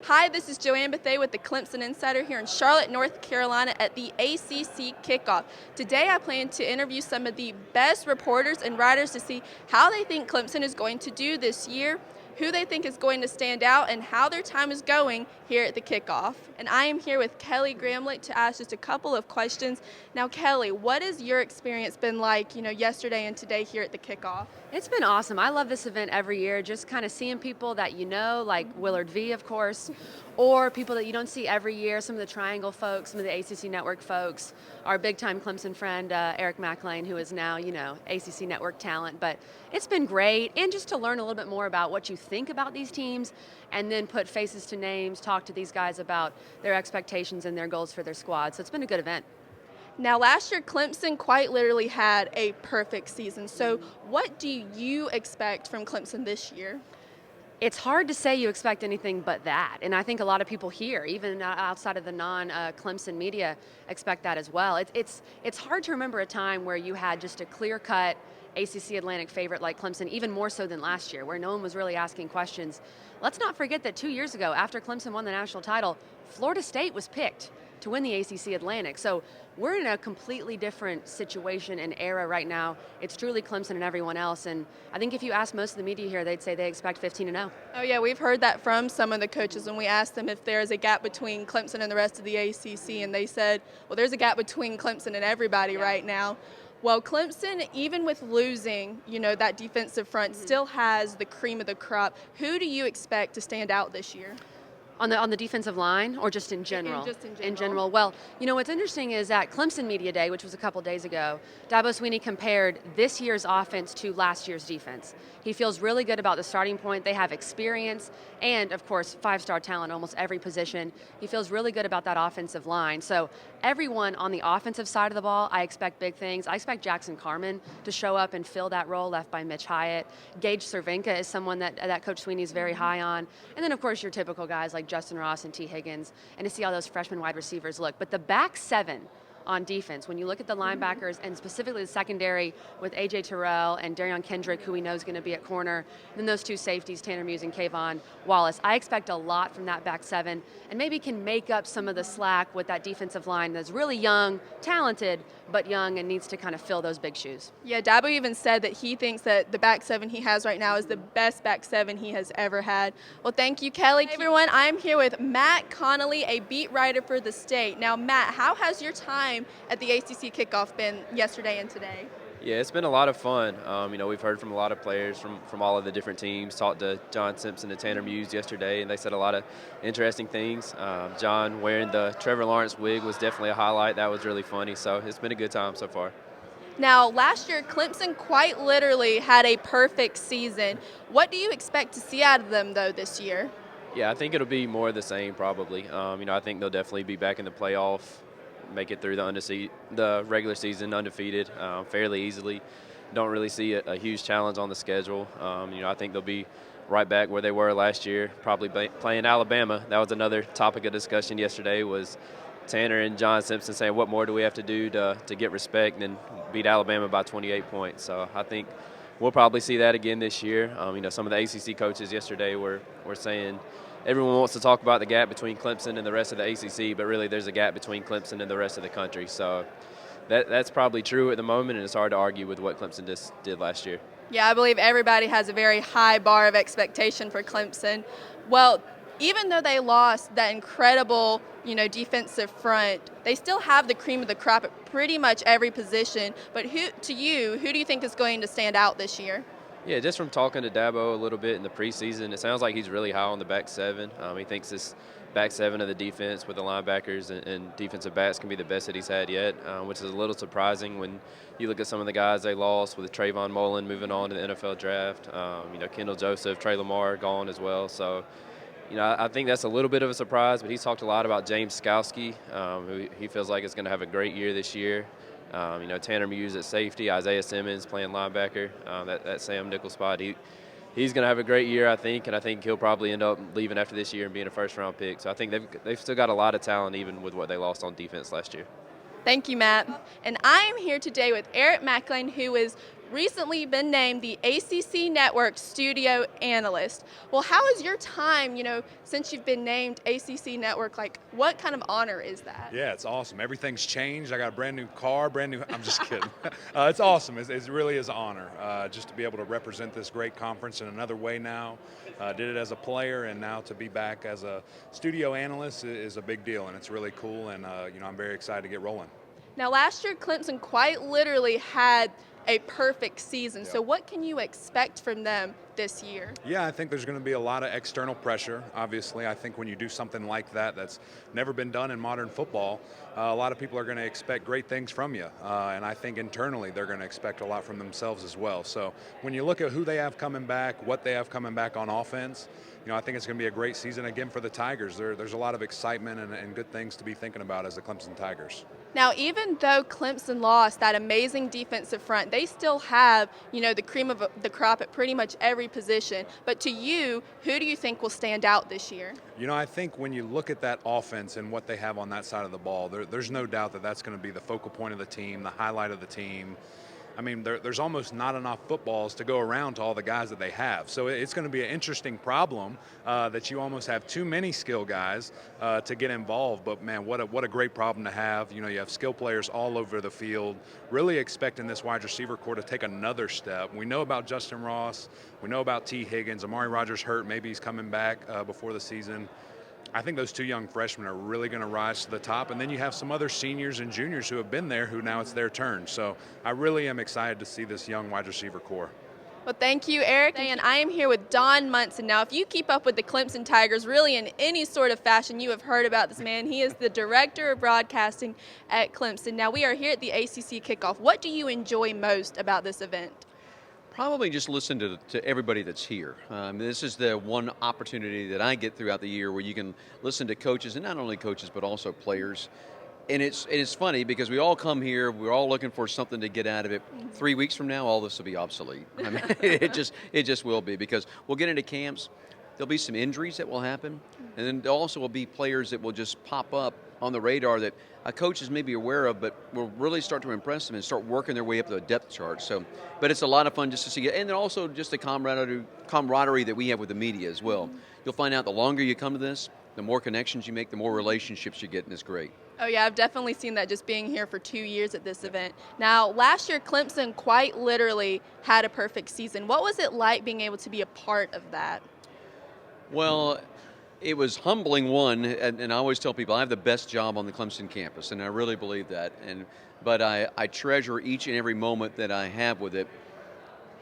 Hi, this is Joanne Bethay with the Clemson Insider here in Charlotte, North Carolina at the ACC Kickoff. Today I plan to interview some of the best reporters and writers to see how they think Clemson is going to do this year, who they think is going to stand out, and how their time is going here at the Kickoff. And I am here with Kelly Gramlich to ask just a couple of questions. Now, Kelly, what has your experience been like, yesterday and today here at the Kickoff? It's been awesome. I love this event every year, just kind of seeing people that you know, like Willard V, of course, or people that you don't see every year, some of the Triangle folks, some of the ACC Network folks, our big-time Clemson friend, McLean, who is now, ACC Network talent. But it's been great, and just to learn a little bit more about what you think about these teams, and then put faces to names, talk to these guys about their expectations and their goals for their squad. So it's been a good event. Now, last year, Clemson quite literally had a perfect season. So what do you expect from Clemson this year? It's hard to say you expect anything but that, and I think a lot of people here, even outside of the non-Clemson media, expect that as well. It's hard to remember a time where you had just a clear-cut ACC Atlantic favorite like Clemson, even more so than last year, where no one was really asking questions. Let's not forget that 2 years ago, after Clemson won the national title, Florida State was picked to win the ACC Atlantic. So we're in a completely different situation and era right now. It's truly Clemson and everyone else. And I think if you ask most of the media here, they'd say they expect 15-0. Oh yeah, we've heard that from some of the coaches when we asked them if there's a gap between Clemson and the rest of the ACC, and they said, well, there's a gap between Clemson and everybody right now. Well, Clemson, even with losing, that defensive front, still has the cream of the crop. Who do you expect to stand out this year? On the defensive line, or just in general? Just in general. In general. Well, what's interesting is at Clemson Media Day, which was a couple days ago, Dabo Swinney compared this year's offense to last year's defense. He feels really good about the starting point. They have experience and, of course, five-star talent almost every position. He feels really good about that offensive line. So everyone on the offensive side of the ball, I expect big things. I expect Jackson Carman to show up and fill that role left by Mitch Hyatt. Gage Cervenka is someone that Coach Swinney is very high on. And then, of course, your typical guys like Justin Ross and T. Higgins, and to see how those freshman wide receivers look. But the back seven on defense, when you look at the linebackers and specifically the secondary with A.J. Terrell and Darion Kendrick, who we know is going to be at corner, and then those two safeties, Tanner Muse and Kayvon Wallace, I expect a lot from that back seven, and maybe can make up some of the slack with that defensive line that's really young, talented, but young and needs to kind of fill those big shoes. Yeah, Dabo even said that he thinks that the back seven he has right now is the best back seven he has ever had. Well, thank you, Kelly. Hey, everyone, I'm here with Matt Connolly, a beat writer for the State. Now, Matt, how has your time at the ACC Kickoff been yesterday and today? Yeah, it's been a lot of fun. We've heard from a lot of players from all of the different teams. Talked to John Simpson and Tanner Muse yesterday, and they said a lot of interesting things. John wearing the Trevor Lawrence wig was definitely a highlight. That was really funny. So it's been a good time so far. Now, last year, Clemson quite literally had a perfect season. What do you expect to see out of them, though, this year? Yeah, I think it'll be more of the same probably. I think they'll definitely be back in the playoff, make it through the regular season undefeated fairly easily. Don't really see a huge challenge on the schedule. I think they'll be right back where they were last year, probably playing Alabama. That was another topic of discussion yesterday, was Tanner and John Simpson saying, what more do we have to do to get respect and beat Alabama by 28 points. So I think we'll probably see that again this year. Some of the ACC coaches yesterday were saying everyone wants to talk about the gap between Clemson and the rest of the ACC, but really there's a gap between Clemson and the rest of the country. So that's probably true at the moment, and it's hard to argue with what Clemson just did last year. Yeah, I believe everybody has a very high bar of expectation for Clemson. Well, even though they lost that incredible, defensive front, they still have the cream of the crop at pretty much every position. But who do you think is going to stand out this year? Yeah, just from talking to Dabo a little bit in the preseason, it sounds like he's really high on the back seven. He thinks this back seven of the defense with the linebackers and defensive backs can be the best that he's had yet, which is a little surprising when you look at some of the guys they lost, with Trayvon Mullen moving on to the NFL draft, Kendall Joseph, Trey Lamar gone as well. So, I think that's a little bit of a surprise, but he's talked a lot about James Skowski, who he feels like is going to have a great year this year. Tanner Muse at safety, Isaiah Simmons playing linebacker, that Sam Nickel spot. He's going to have a great year, I think, and I think he'll probably end up leaving after this year and being a first-round pick. So I think they've still got a lot of talent, even with what they lost on defense last year. Thank you, Matt. And I am here today with McLean, who is recently been named the ACC Network Studio Analyst. Well, how is your time, since you've been named ACC Network, like what kind of honor is that? Yeah, it's awesome. Everything's changed. I got a brand new car, I'm just kidding. It's awesome. It really is an honor just to be able to represent this great conference in another way now. Did it as a player, and now to be back as a studio analyst is a big deal, and it's really cool, and I'm very excited to get rolling. Now, last year, Clemson quite literally had a perfect season. Yep. So what can you expect from them this year? Yeah, I think there's going to be a lot of external pressure. Obviously, I think when you do something like that that's never been done in modern football, a lot of people are going to expect great things from you. And I think internally they're going to expect a lot from themselves as well. So when you look at who they have coming back, what they have coming back on offense, I think it's going to be a great season again for the Tigers. There's a lot of excitement and good things to be thinking about as the Clemson Tigers. Now, even though Clemson lost that amazing defensive front, they still have, the cream of the crop at pretty much every position. But to you, who do you think will stand out this year? I think when you look at that offense and what they have on that side of the ball, there's no doubt that that's going to be the focal point of the team, the highlight of the team. I mean, there's almost not enough footballs to go around to all the guys that they have. So it's going to be an interesting problem that you almost have too many skill guys to get involved. But, man, what a great problem to have. You have skill players all over the field, really expecting this wide receiver core to take another step. We know about Justin Ross. We know about T. Higgins. Amari Rogers hurt. Maybe he's coming back before the season. I think those two young freshmen are really going to rise to the top. And then you have some other seniors and juniors who have been there who now it's their turn. So I really am excited to see this young wide receiver core. Well, thank you, Eric. And I am here with Don Munson. Now, if you keep up with the Clemson Tigers really in any sort of fashion, you have heard about this man. He is the director of broadcasting at Clemson. Now, we are here at the ACC Kickoff. What do you enjoy most about this event? Probably just listen to everybody that's here. This is the one opportunity that I get throughout the year where you can listen to coaches, and not only coaches, but also players. And it's funny because we all come here, we're all looking for something to get out of it. 3 weeks from now, all this will be obsolete. I mean, it just will be, because we'll get into camps, there'll be some injuries that will happen, and then there also will be players that will just pop up on the radar that coaches may be aware of, but will really start to impress them and start working their way up the depth chart. So, but it's a lot of fun just to see it, and then also just the camaraderie that we have with the media as well. You'll find out the longer you come to this, the more connections you make, the more relationships you get, and it's great. Oh, yeah, I've definitely seen that just being here for 2 years at this event. Now, last year, Clemson quite literally had a perfect season. What was it like being able to be a part of that? Well, it was humbling, and I always tell people I have the best job on the Clemson campus, and I really believe that. But I treasure each and every moment that I have with it.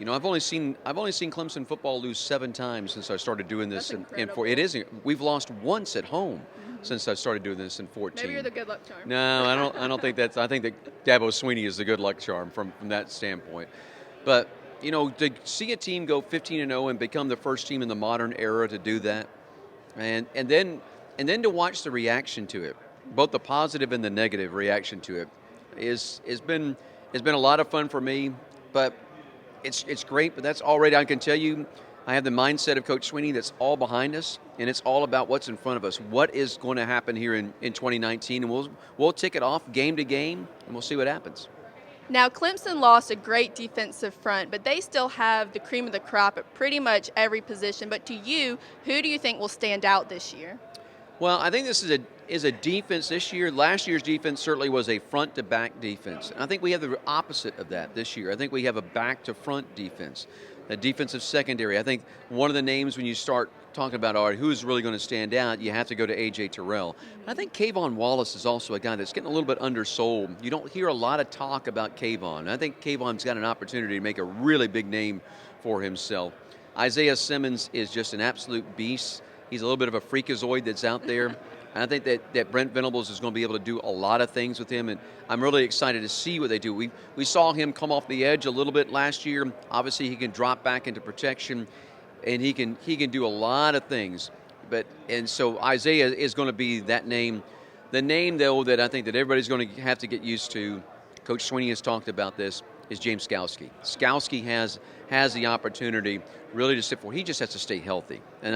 I've only seen Clemson football lose 7 times since I started doing this. We've lost once at home since I started doing this in 14. Maybe you're the good luck charm. No, I don't think that's. I think that Dabo Swinney is the good luck charm from that standpoint. But to see a team go 15-0 and become the first team in the modern era to do that, and then to watch the reaction to it, both the positive and the negative reaction to it, has been a lot of fun for me. But it's great. But that's already, I can tell you, I have the mindset of Coach Swinney that's all behind us, and it's all about what's in front of us. What is going to happen here in 2019, and we'll tick it off game to game, and we'll see what happens. Now, Clemson lost a great defensive front, but they still have the cream of the crop at pretty much every position. But to you, who do you think will stand out this year? Well, I think this is a defense this year. Last year's defense certainly was a front-to-back defense. And I think we have the opposite of that this year. I think we have a back-to-front defense, a defensive secondary. I think one of the names when you start talking about who's really going to stand out, you have to go to A.J. Terrell. I think Kayvon Wallace is also a guy that's getting a little bit undersold. You don't hear a lot of talk about Kayvon. I think Kayvon's got an opportunity to make a really big name for himself. Isaiah Simmons is just an absolute beast. He's a little bit of a freakazoid that's out there. And I think that Brent Venables is going to be able to do a lot of things with him, and I'm really excited to see what they do. We saw him come off the edge a little bit last year. Obviously, he can drop back into protection, and he can do a lot of things. And so Isaiah is going to be that name. The name, though, that I think that everybody's going to have to get used to, Coach Swinney has talked about this, is James Skalski. Skalski has the opportunity really to step forward. He just has to stay healthy, and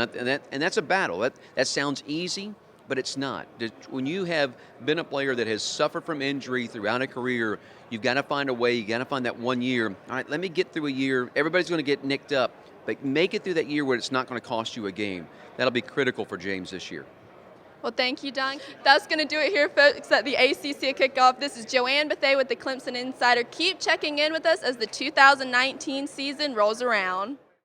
that's a battle. That sounds easy, but it's not. When you have been a player that has suffered from injury throughout a career, you've got to find a way, you got to find that 1 year. All right, let me get through a year. Everybody's going to get nicked up, but make it through that year where it's not going to cost you a game. That'll be critical for James this year. Well, thank you, Don. That's going to do it here, folks, at the ACC Kickoff. This is Joanne Bethea with the Clemson Insider. Keep checking in with us as the 2019 season rolls around.